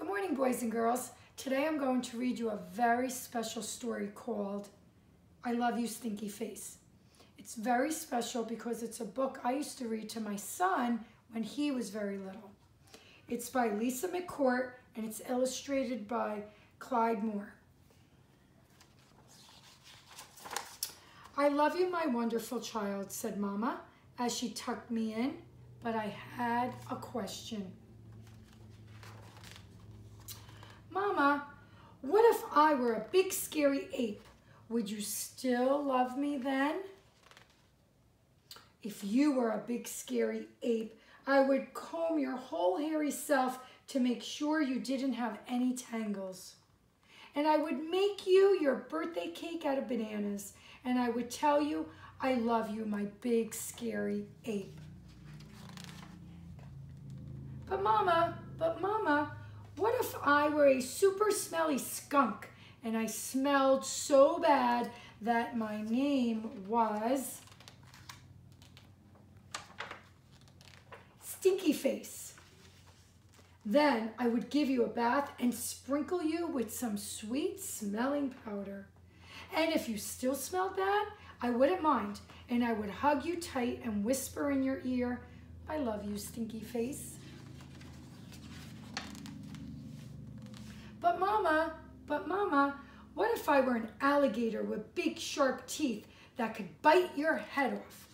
Good morning, boys and girls. Today I'm going to read you a very special story called I Love You, Stinky Face. It's very special because it's a book I used to read to my son when he was very little. It's by Lisa McCourt and it's illustrated by Clyde Moore. I love you, my wonderful child, said Mama as she tucked me in, but I had a question. Mama, what if I were a big scary ape? Would you still love me then? If you were a big scary ape, I would comb your whole hairy self to make sure you didn't have any tangles. And I would make you your birthday cake out of bananas. And I would tell you, I love you, my big scary ape. But Mama, what if I were a super smelly skunk and I smelled so bad that my name was Stinky Face? Then I would give you a bath and sprinkle you with some sweet smelling powder. And if you still smelled bad, I wouldn't mind, and I would hug you tight and whisper in your ear, I love you, Stinky Face. But Mama, what if I were an alligator with big sharp teeth that could bite your head off?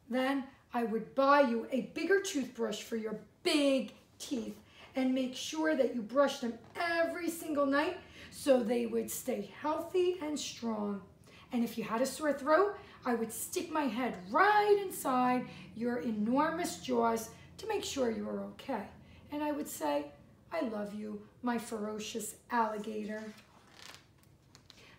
Then I would buy you a bigger toothbrush for your big teeth and make sure that you brush them every single night so they would stay healthy and strong. And if you had a sore throat, I would stick my head right inside your enormous jaws to make sure you were okay. And I would say, I love you, my ferocious alligator.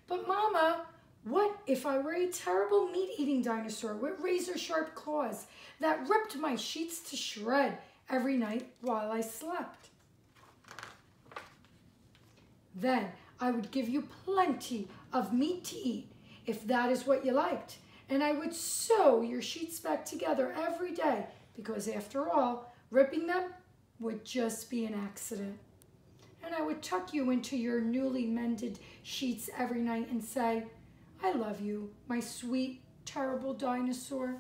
But Mama, what if I were a terrible meat-eating dinosaur with razor-sharp claws that ripped my sheets to shred every night while I slept? Then I would give you plenty of meat to eat, if that is what you liked. And I would sew your sheets back together every day, because after all, ripping them would just be an accident. And I would tuck you into your newly mended sheets every night and say, I love you, my sweet, terrible dinosaur.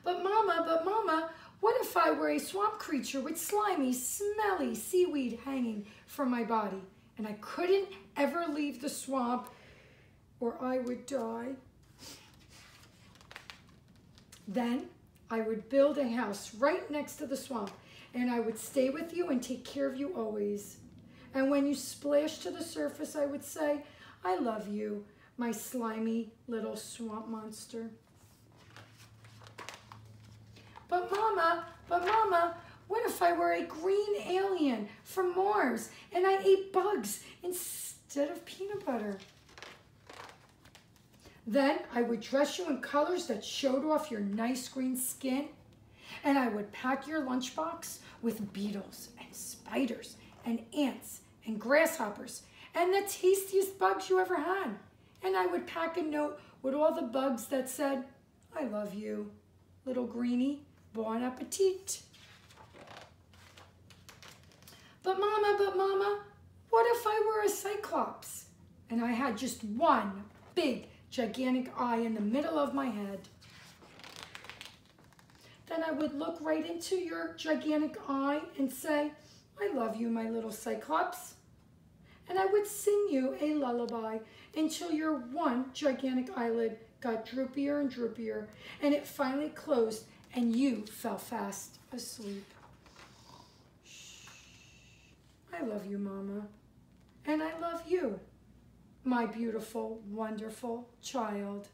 But Mama, what if I were a swamp creature with slimy, smelly seaweed hanging from my body, and I couldn't ever leave the swamp or I would die? Then I would build a house right next to the swamp, and I would stay with you and take care of you always. And when you splash to the surface, I would say, I love you, my slimy little swamp monster. But Mama, what if I were a green alien from Mars and I ate bugs instead of peanut butter? Then I would dress you in colors that showed off your nice green skin, and I would pack your lunchbox with beetles and spiders and ants and grasshoppers and the tastiest bugs you ever had. And I would pack a note with all the bugs that said, I love you, little greenie, bon appetit. But Mama, what if I were a cyclops and I had just one big gigantic eye in the middle of my head? Then I would look right into your gigantic eye and say, I love you, my little cyclops. And I would sing you a lullaby until your one gigantic eyelid got droopier and droopier, and it finally closed and you fell fast asleep. Shh. I love you, Mama. And I love you, my beautiful, wonderful child.